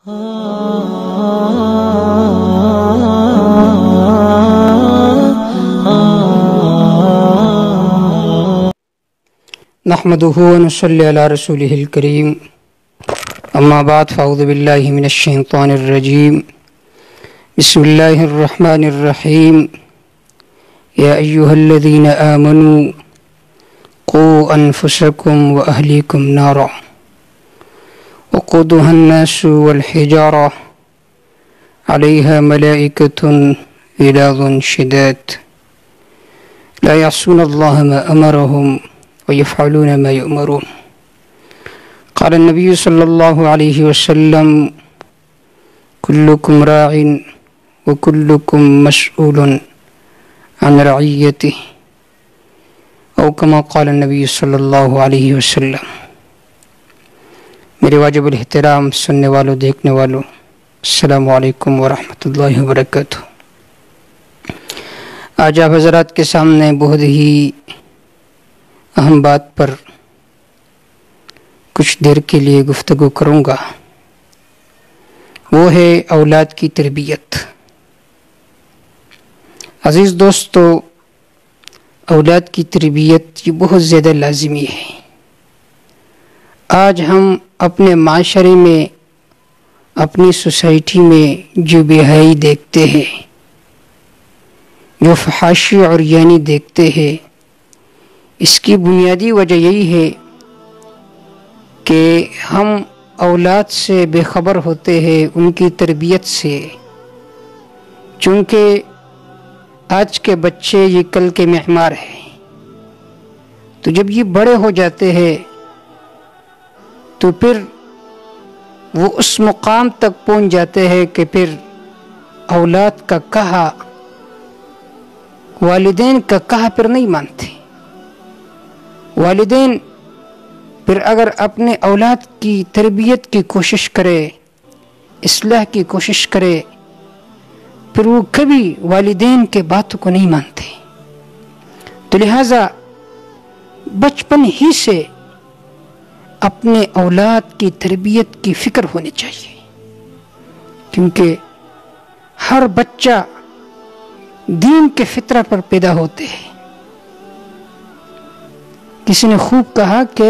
نحمده ونصلي على رسوله الكريم اما بعد فاعوذ بالله من الشيطان الرجيم بسم الله الرحمن الرحيم يا أيها الذين آمنوا قوا أنفسكم وأهليكم نارا وقودها الناس والحجارة عليها ملائكة غلاظ شداد لا يعصون الله ما أمرهم ويفعلون ما يؤمرون. قال النبي صلى الله عليه وسلم كلكم راع وكلكم مسؤول عن رعيته او كما قال النبی صلی اللہ علیہ وسلم. میرے واجب الاحترام سننے والوں دیکھنے والوں السلام علیکم ورحمۃ اللہ وبرکاتہ. آج آپ حضرات کے سامنے بہت ہی اہم بات پر کچھ دیر کے لیے گفتگو کروں گا. وہ ہے اولاد کی تربیت. عزیز دوستو، اولاد کی تربیت یہ بہت زیادہ لازمی ہے. آج ہم اپنے معاشرے میں، اپنی سوسائٹی میں جو بے حیائی دیکھتے ہیں، جو فحاشی اور یعنی دیکھتے ہیں، اس کی بنیادی وجہ یہی ہے کہ ہم اولاد سے بے خبر ہوتے ہیں، ان کی تربیت سے. چونکہ آج کے بچے یہ کل کے معمار ہیں، تو جب یہ بڑے ہو جاتے ہیں تو پھر وہ اس مقام تک پہنچ جاتے ہیں کہ پھر اولاد کا کہا، والدین کا کہا پھر نہیں مانتے. والدین پھر اگر اپنے اولاد کی تربیت کی کوشش کرے، اصلاح کی کوشش کرے، پھر وہ کبھی والدین کے باتوں کو نہیں مانتے. تو لہٰذا بچپن ہی سے اپنے اولاد کی تربیت کی فکر ہونی چاہیے، کیونکہ ہر بچہ دین کے فطرت پر پیدا ہوتے ہیں. کسی نے خوب کہا کہ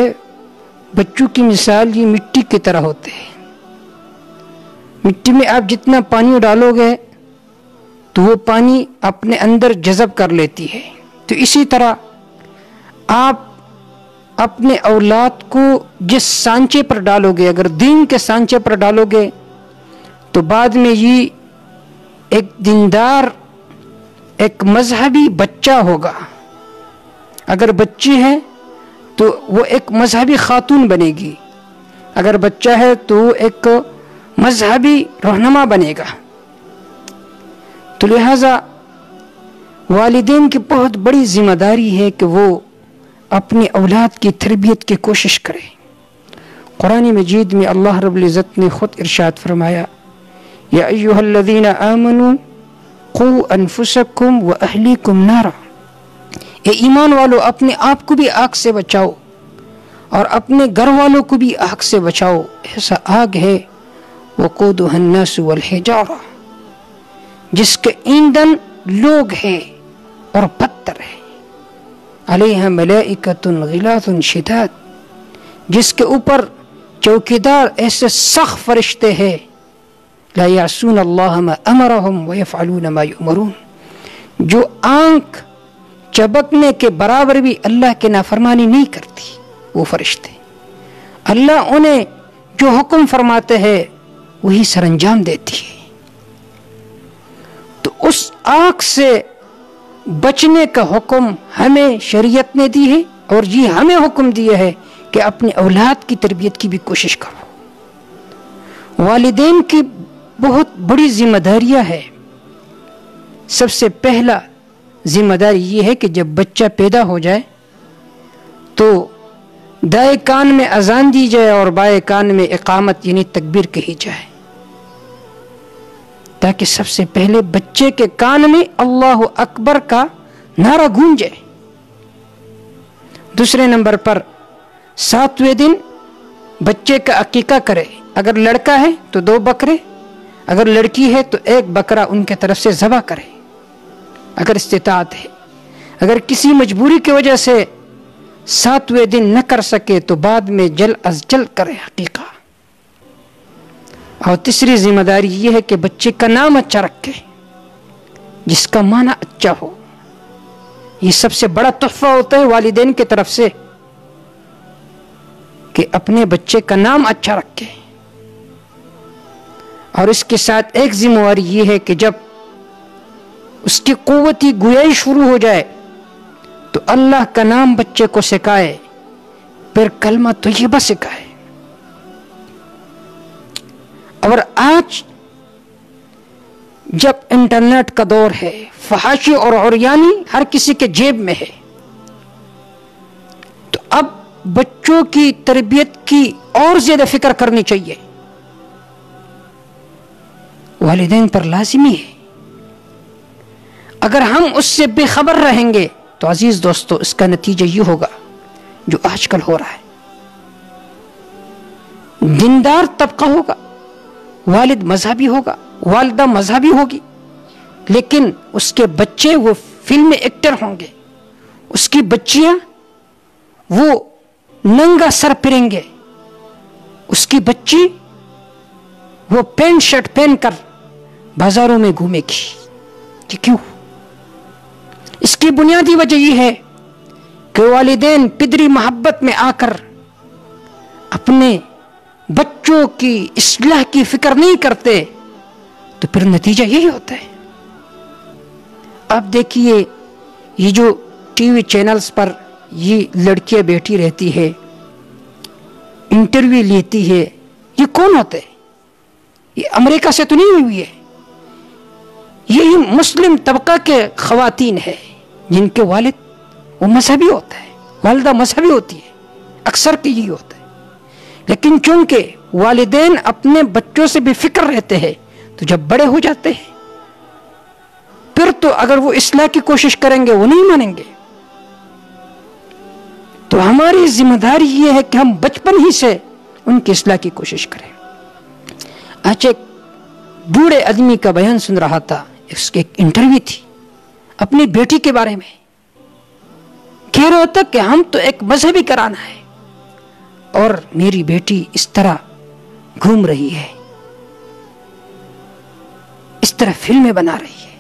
بچوں کی مثال یہ مٹی کی طرح ہوتے ہیں. مٹی میں آپ جتنا پانی ڈالو گے تو وہ پانی اپنے اندر جذب کر لیتی ہے. تو اسی طرح آپ اپنے اولاد کو جس سانچے پر ڈالو گے، اگر دین کے سانچے پر ڈالو گے تو بعد میں یہ ایک دیندار، ایک مذہبی بچہ ہوگا. اگر بچی ہے تو وہ ایک مذہبی خاتون بنے گی، اگر بچہ ہے تو وہ ایک مذہبی رہنما بنے گا. تو لہٰذا والدین کی بہت بڑی ذمہ داری ہے کہ وہ اپنی اولاد کی تربیت کی کوشش کرے. قرآن مجید میں اللہ رب العزت نے خود ارشاد فرمایا، یا ایھا الذین آمنوا قوا انفسکم واہلیکم نارا. اے ایمان والو، اپنے آپ کو بھی آگ سے بچاؤ اور اپنے گھر والوں کو بھی آگ سے بچاؤ. ایسا آگ ہے وقودھا الناس والحجارہ، جس کے ایندھن لوگ ہیں اور پتھر ہے. علیہ ملائکۃ غلاظ شداد، جس کے اوپر چوکیدار ایسے سخت فرشتے ہیں. لا یعصون اللہ ما امرہم ویفعلون ما یؤمرون، جو آنکھ چبکنے کے برابر بھی اللہ کے نافرمانی نہیں کرتی. وہ فرشتے اللہ انہیں جو حکم فرماتے ہیں وہی سر انجام دیتی ہے. تو اس آنکھ سے بچنے کا حکم ہمیں شریعت نے دی ہے، اور یہ ہمیں حکم دیا ہے کہ اپنے اولاد کی تربیت کی بھی کوشش کرو. والدین کی بہت بڑی ذمہ داریاں ہے. سب سے پہلا ذمہ داری یہ ہے کہ جب بچہ پیدا ہو جائے تو دائیں کان میں اذان دی جائے اور بائیں کان میں اقامت یعنی تکبیر کہی جائے، تاکہ سب سے پہلے بچے کے کان میں اللہ اکبر کا نعرہ گونجے. دوسرے نمبر پر 7ویں دن بچے کا عقیقہ کرے. اگر لڑکا ہے تو 2 بکرے، اگر لڑکی ہے تو 1 بکرا ان کے طرف سے ذبح کرے اگر استطاعت ہے. اگر کسی مجبوری کی وجہ سے 7ویں دن نہ کر سکے تو بعد میں جلد از جلد کرے حقیقہ. اور تیسری ذمہ داری یہ ہے کہ بچے کا نام اچھا رکھے جس کا معنی اچھا ہو. یہ سب سے بڑا تحفہ ہوتا ہے والدین کی طرف سے کہ اپنے بچے کا نام اچھا رکھے. اور اس کے ساتھ ایک ذمہ داری یہ ہے کہ جب اس کی قوتی گویائی شروع ہو جائے تو اللہ کا نام بچے کو سکھائے، پھر کلمہ طیبہ سکھائے. اور آج جب انٹرنیٹ کا دور ہے، فحاشی اور عریانی ہر کسی کے جیب میں ہے، تو اب بچوں کی تربیت کی اور زیادہ فکر کرنی چاہیے. والدین پر لازمی ہے. اگر ہم اس سے بے خبر رہیں گے تو عزیز دوستو اس کا نتیجہ یہ ہوگا جو آج کل ہو رہا ہے. دیندار طبقہ ہوگا، والد مذہبی ہوگا، والدہ مذہبی ہوگی، لیکن اس کے بچے وہ فلم ایکٹر ہوں گے، اس کی بچیاں وہ ننگا سر پھریں گے، اس کی بچی وہ پینٹ شرٹ پہن کر بازاروں میں گھومے گی. یہ کیوں؟ اس کی بنیادی وجہ یہ ہے کہ والدین پدری محبت میں آ کر اپنے بچوں کی اصلاح کی فکر نہیں کرتے، تو پھر نتیجہ یہی ہوتا ہے. اب دیکھیے یہ جو ٹی وی چینلز پر یہ لڑکیاں بیٹھی رہتی ہے، انٹرویو لیتی ہے، یہ کون ہوتے ہیں؟ یہ امریکہ سے تو نہیں ہوئی ہے، یہی مسلم طبقہ کے خواتین ہے جن کے والد وہ مذہبی ہوتا ہے، والدہ مذہبی ہوتی ہے، اکثر کے یہی ہوتا ہے. لیکن چونکہ والدین اپنے بچوں سے بے فکر رہتے ہیں تو جب بڑے ہو جاتے ہیں پھر تو اگر وہ اصلاح کی کوشش کریں گے وہ نہیں مانیں گے. تو ہماری ذمہ داری یہ ہے کہ ہم بچپن ہی سے ان کی اصلاح کی کوشش کریں. آج ایک بوڑھے آدمی کا بیان سن رہا تھا، اس کی ایک انٹرویو تھی اپنی بیٹی کے بارے میں. کہہ رہا تھا کہ ہم تو ایک مذہبی گھرانہ ہے اور میری بیٹی اس طرح گھوم رہی ہے، اس طرح فلمیں بنا رہی ہے.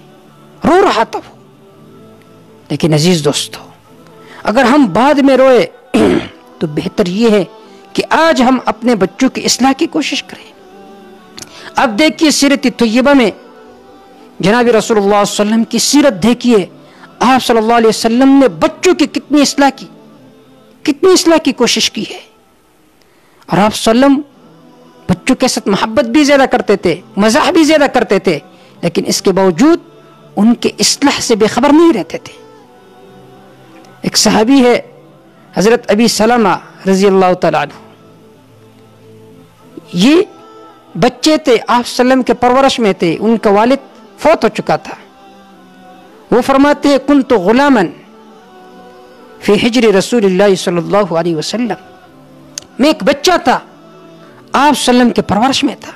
رو رہا تھا وہ. لیکن عزیز دوستو اگر ہم بعد میں روئے تو بہتر یہ ہے کہ آج ہم اپنے بچوں کی اصلاح کی کوشش کریں. اب دیکھیے سیرت طیبہ میں جناب رسول اللہ صلی اللہ علیہ وسلم کی سیرت دیکھیے. آپ صلی اللہ علیہ وسلم نے بچوں کی کتنی اصلاح کی کوشش کی ہے. اور آپ صلی اللہ علیہ وسلم بچوں کے ساتھ محبت بھی زیادہ کرتے تھے، مزاح بھی زیادہ کرتے تھے، لیکن اس کے باوجود ان کے اصلاح سے بے خبر نہیں رہتے تھے. ایک صحابی ہے حضرت ابی سلمہ رضی اللہ تعالیٰ عنہ، یہ بچے تھے، آپ صلی اللہ علیہ وسلم کے پرورش میں تھے، ان کا والد فوت ہو چکا تھا. وہ فرماتے ہیں کنت غلاما فی حجر رسول اللہ صلی اللہ علیہ وسلم، میں ایک بچہ تھا، آپ صلی اللہ علیہ وسلم کے پرورش میں تھا.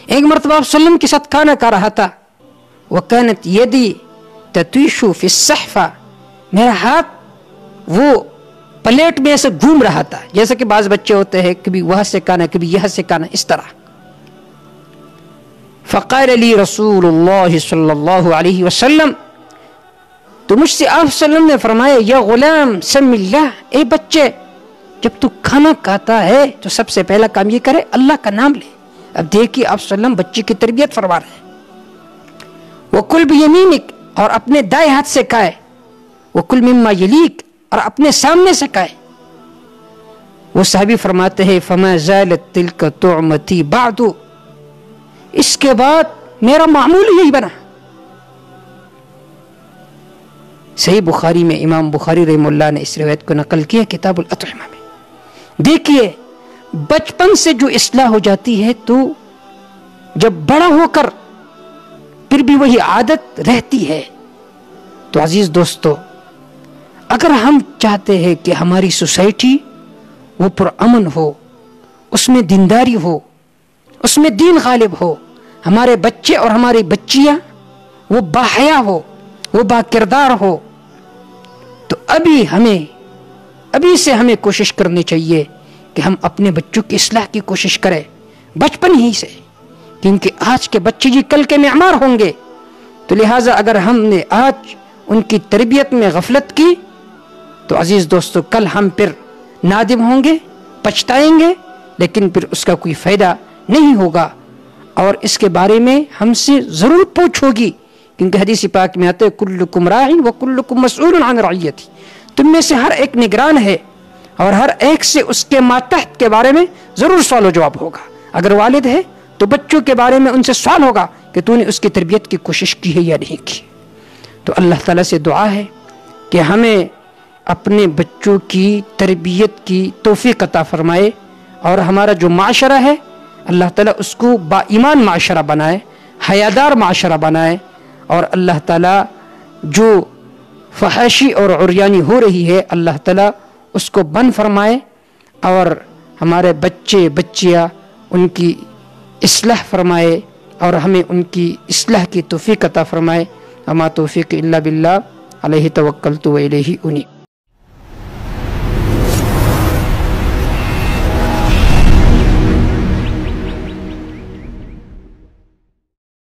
ایک مرتبہ آپ صلی اللہ علیہ وسلم کے ساتھ کھانا کھا رہا تھا. وَكَانَتْ يَدِي تَتُوِشُ فِي الصَّحْفَةِ، میرا ہاتھ وہ پلیٹ میں ایسے گھوم رہا تھا جیسے کہ بعض بچے ہوتے ہیں، کبھی وہاں سے کھانا کبھی یہاں سے کھانا، اس طرح. فقال لی رسول اللہ صلی اللہ علیہ وسلم، تو مجھ سے آپ صلی اللہ علیہ وسلم نے فرمایا یا غلام سم اللہ، اے بچے جب تو کھانا کھاتا ہے تو سب سے پہلا کام یہ کرے اللہ کا نام لے. اب دیکھیے آپ صلی اللہ علیہ وسلم بچے کی تربیت فرما رہے ہیں. وَكُلْ بِيَمِينِكَ، اور اپنے دائیں ہاتھ سے کھائے. وَكُلْ مِمَّا يَلِيكَ، اور اپنے سامنے سے کھائے. وہ صحابی فرماتے ہیں فَمَا زَالَتْ تِلْكَ طُعْمَتِي بَعْدُ، اس کے بعد میرا معمول یہی بنا. صحیح بخاری میں امام بخاری رحمہ اللہ نے اس روایت کو نقل کیا کتاب الاطعمہ میں. دیکھیے بچپن سے جو اصلاح ہو جاتی ہے تو جب بڑا ہو کر پھر بھی وہی عادت رہتی ہے. تو عزیز دوستو اگر ہم چاہتے ہیں کہ ہماری سوسائٹی وہ پرامن ہو، اس میں دینداری ہو، اس میں دین غالب ہو، ہمارے بچے اور ہماری بچیاں وہ باحیا ہو، وہ با کردار ہو، تو ابھی سے ہمیں کوشش کرنی چاہیے کہ ہم اپنے بچوں کی اصلاح کی کوشش کریں بچپن ہی سے، کیونکہ آج کے بچے جی کل کے معمار ہوں گے. تو لہٰذا اگر ہم نے آج ان کی تربیت میں غفلت کی تو عزیز دوستو کل ہم پھر نادم ہوں گے، پچھتائیں گے، لیکن پھر اس کا کوئی فائدہ نہیں ہوگا. اور اس کے بارے میں ہم سے ضرور پوچھ ہوگی، کیونکہ حدیث پاک میں آتے کلکم راعٍ وکلکم مسئول عن رعیتہ، تم میں سے ہر ایک نگران ہے اور ہر ایک سے اس کے ماتحت کے بارے میں ضرور سوال و جواب ہوگا. اگر والد ہے تو بچوں کے بارے میں ان سے سوال ہوگا کہ تو نے اس کی تربیت کی کوشش کی ہے یا نہیں کی. تو اللہ تعالیٰ سے دعا ہے کہ ہمیں اپنے بچوں کی تربیت کی توفیق عطا فرمائے، اور ہمارا جو معاشرہ ہے اللہ تعالیٰ اس کو با ایمان معاشرہ بنائے، حیادار معاشرہ بنائے، اور اللہ تعالیٰ جو فحاشی اور عریانی ہو رہی ہے اللہ تعالیٰ اس کو بند فرمائے، اور ہمارے بچے بچیاں ان کی اصلاح فرمائے، اور ہمیں ان کی اصلاح کی توفیق عطا فرمائے. اما توفیق الا باللہ علیہ توکلت و الیہ انیب.